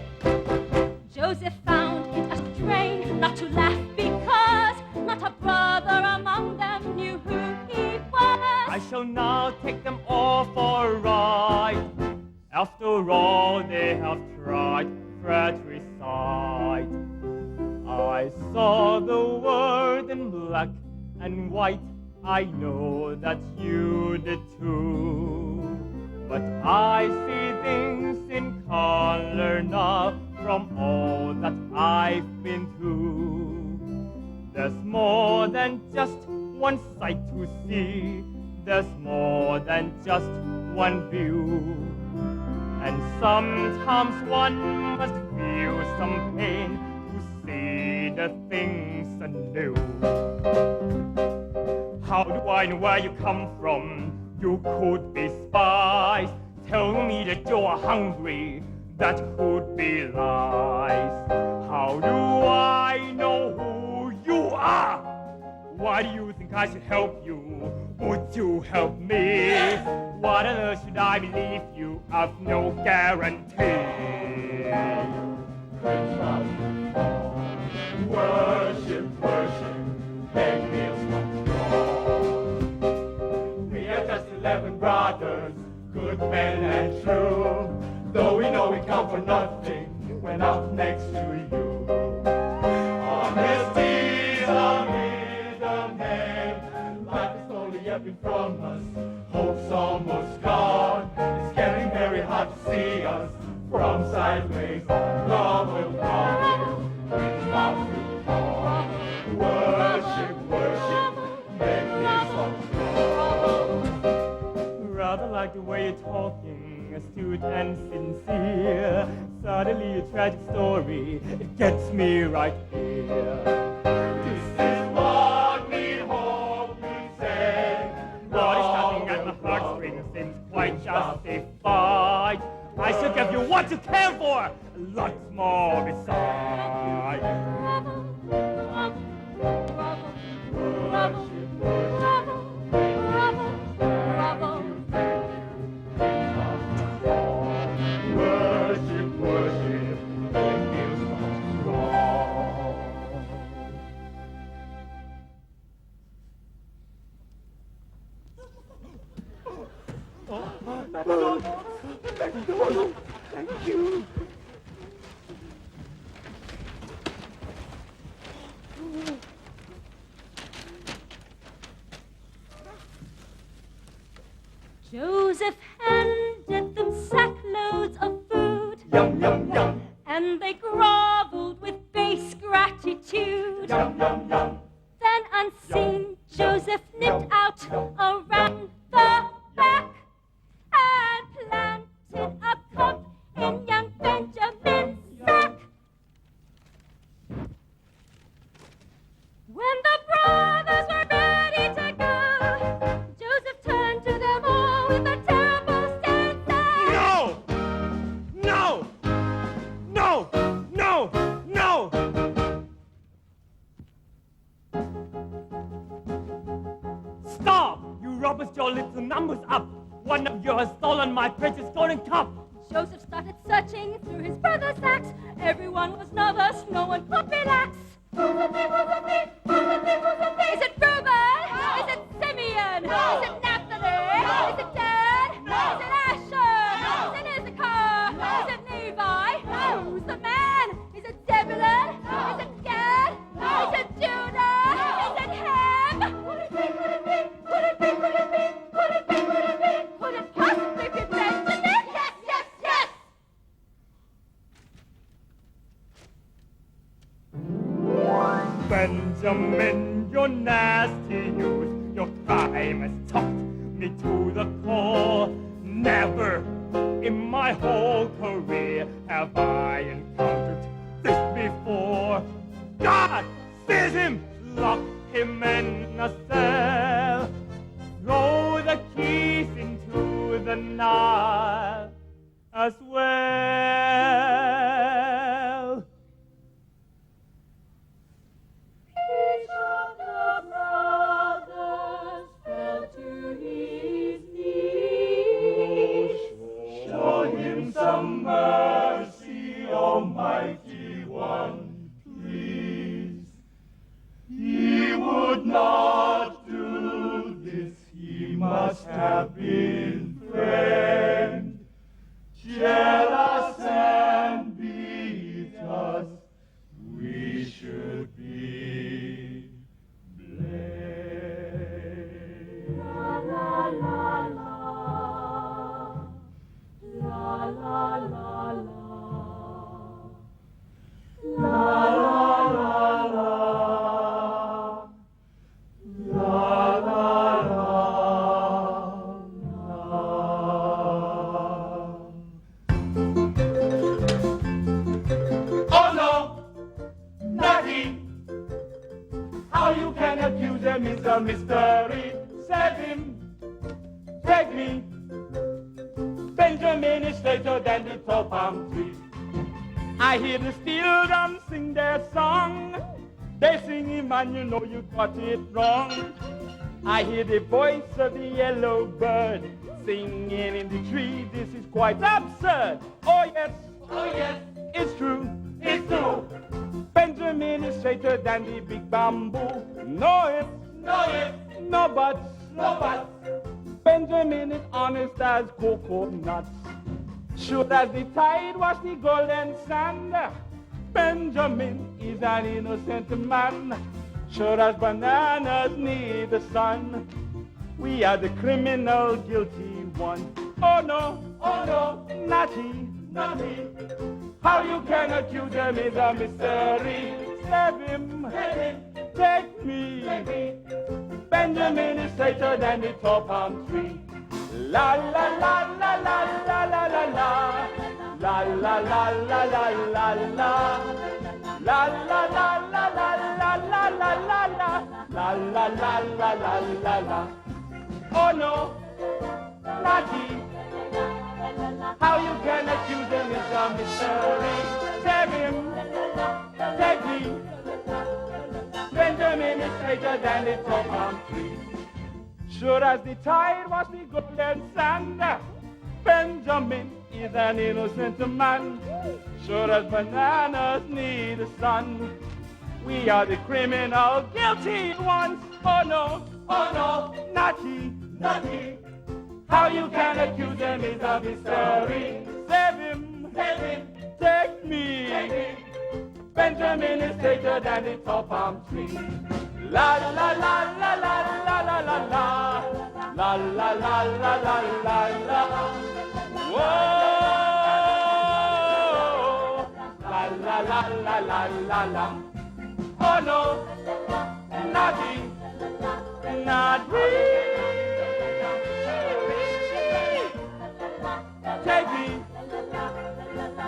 Speaker 2: Joseph found it a strain not to laugh, because not a brother among them knew who he was.
Speaker 3: I shall now take them all for a ride. After all they have tried, fratricide. I saw the world in black and white. I know that you did too. But I see things in color now from all that I've been through. There's more than just one sight to see. There's more than just one view. And sometimes one must feel some pain to see the things anew. How do I know where you come from? You could be spies. Tell me that you're hungry. That could be lies. How do I know who you are? Why do you think I should help you? Would you help me? What on earth should I believe you? I've no guarantee.
Speaker 1: Worship, worship, beg meals from throne. We are just 11 brothers, good men and true. Though we know we come for nothing, we're not next to you. Honesty is our middle name. Life is slowly ebbing from us. Hope's almost gone. It's getting very hard to see us from sideways. Love will come. Worship, worship, make me some
Speaker 3: Rather like the way you're talking, astute and sincere. Suddenly a tragic story, it gets me right here.
Speaker 1: This is what we hope we say.
Speaker 3: God is tugging at my heartstrings since what you came for, lots more besides.
Speaker 1: Worship, worship, and you strong. Thank you.
Speaker 2: Joseph handed them sackloads of food,
Speaker 1: Yum, yum, yum.
Speaker 2: and they groveled with base gratitude.
Speaker 1: Yum, yum, yum.
Speaker 2: Then unseen, Joseph nipped out around the back and planted a cup in young Benjamin's sack. When the brothers were ready to go, Joseph turned to them all with a terrible stare and said,
Speaker 3: No! No! No! No! No! Stop! You robbers, your little numbers up! One of you has stolen my precious golden cup!
Speaker 2: Joseph started searching through his brother's sacks. Everyone was nervous, no one could relax. Is it Reuben? Is it Simeon? Is it Naphtali? Is it Dan? Is it Asher? Is it Issachar? Is it Levi? Who's the man? Is it Zebulun? Is it Gad? Is it Judah? Is it him? Could it be? Could it be? Could it be? Could it be? Could it be? Could it be? Could it possibly be Benjamin? Yes, yes, yes!
Speaker 3: Benjamin, your nasty youth, your crime has topped me to the core. Never in my whole career have I encountered this before. God, seize him, lock him in a cell, throw the keys into the Nile as well.
Speaker 2: Each of the brothers fell to his knees.
Speaker 1: Show him some mercy, Almighty One, please. He would not do this, he must have been friend. Jealous and beat us, we should be blamed.
Speaker 2: La la la la, la la la la, la la la
Speaker 1: Oh no, Natty, how you can accuse him is a mystery. Save him, take me. Benjamin is straighter than the tall palm tree. I hear the steel drums sing their song. They sing him and you know you got it wrong. I hear the voice of the yellow bird singing in the tree. This is quite absurd. Oh yes, it's true, it's true. Benjamin is straighter than the big bamboo. No ifs, no buts. Benjamin is honest as coconuts. Sure as the tide wash the golden sand. Benjamin is an innocent man. Sure as bananas need the sun. We are the criminal guilty ones. Oh no, Natty. How you can accuse him is a mystery. Save him, take me. Benjamin is straighter than the tall palm tree. La la la la la la la la la. La la la la la la la. La la la la la la la la la la. La la la la la la la. Oh no, Natty. How
Speaker 3: you can accuse him is a mystery. Save him, save me. Benjamin is straighter than the tall palm tree. Sure as the tide was the golden sand, Benjamin is an innocent man. Sure as bananas need the sun, we are the criminal guilty ones. Oh no, not he, not he. How you can accuse him is a mystery. Save him, take me. Benjamin is straighter than the tall palm tree. La la la la la la la la la la la la la la la la la. Whoa, la la la la la la la. Oh no, not he, not he. Take me.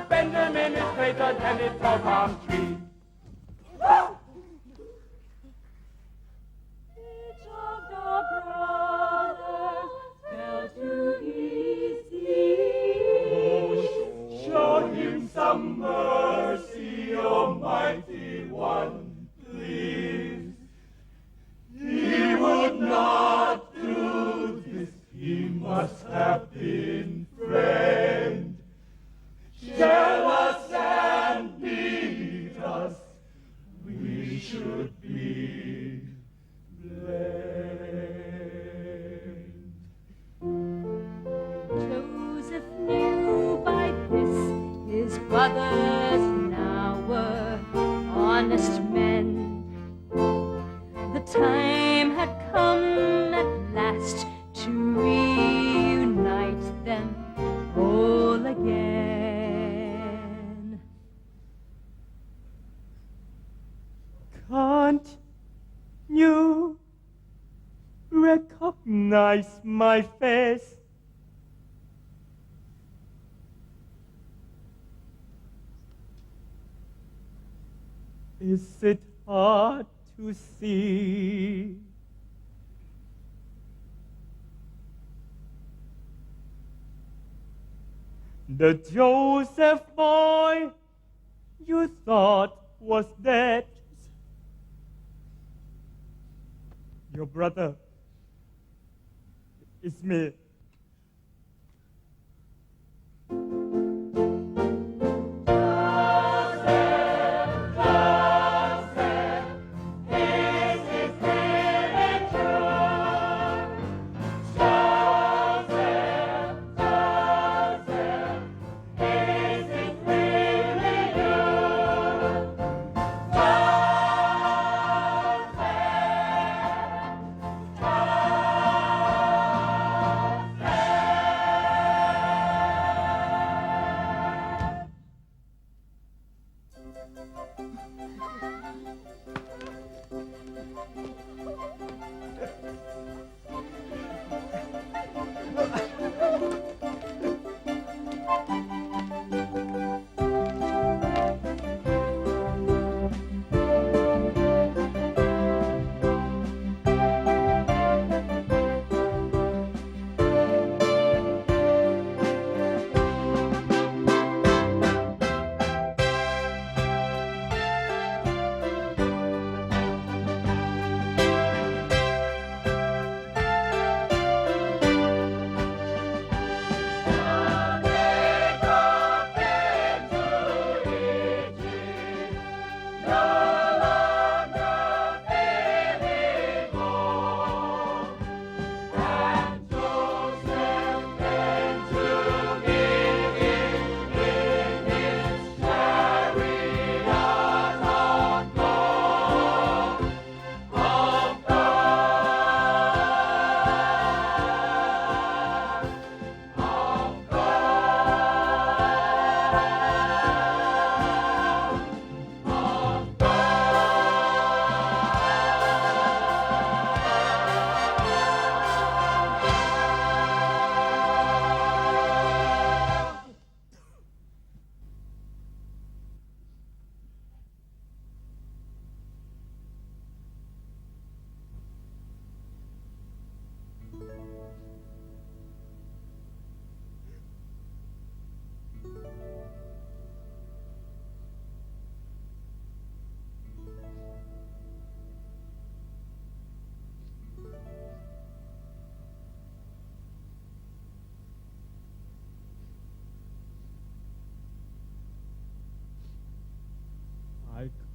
Speaker 3: Benjamin is straighter than the tall palm tree.
Speaker 2: Each of the brothers fell to his knees.
Speaker 3: Show him some mercy, Almighty One, please. He would not do this. He must have been friend. Jealous and beat us. We should be blamed.
Speaker 2: Joseph knew by this his brothers now were honest men. The time had come at last to reunite them all again.
Speaker 3: Can't you recognize my face? Is it hard to see? The Joseph boy you thought was dead. Your brother is me.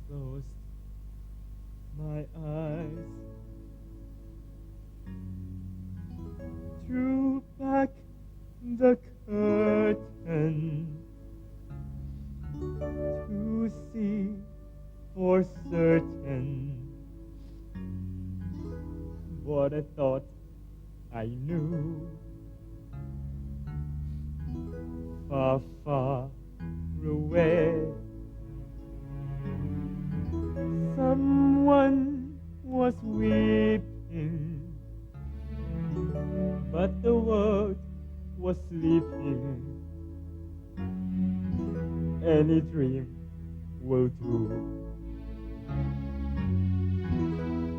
Speaker 3: closed my eyes, drew back the curtain to see for certain what I thought I knew. Far, far away, someone was weeping, but the world was sleeping. Any dream will do.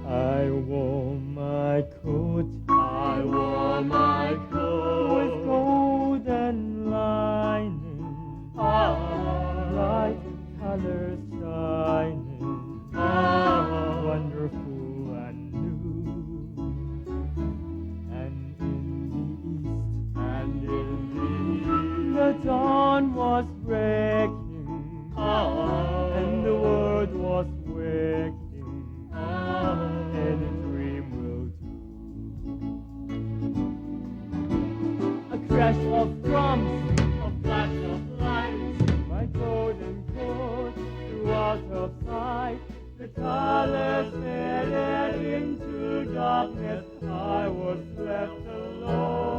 Speaker 3: I wore my coat,
Speaker 1: I wore my coat
Speaker 3: with golden lining, bright colors shining, wonderful and new. And in the east, the dawn was breaking, and the world was waking. Any dream will do. A crash of drums,
Speaker 1: a flash of lights.
Speaker 3: my golden coat flew out of sight. The colors faded into darkness. I was left alone.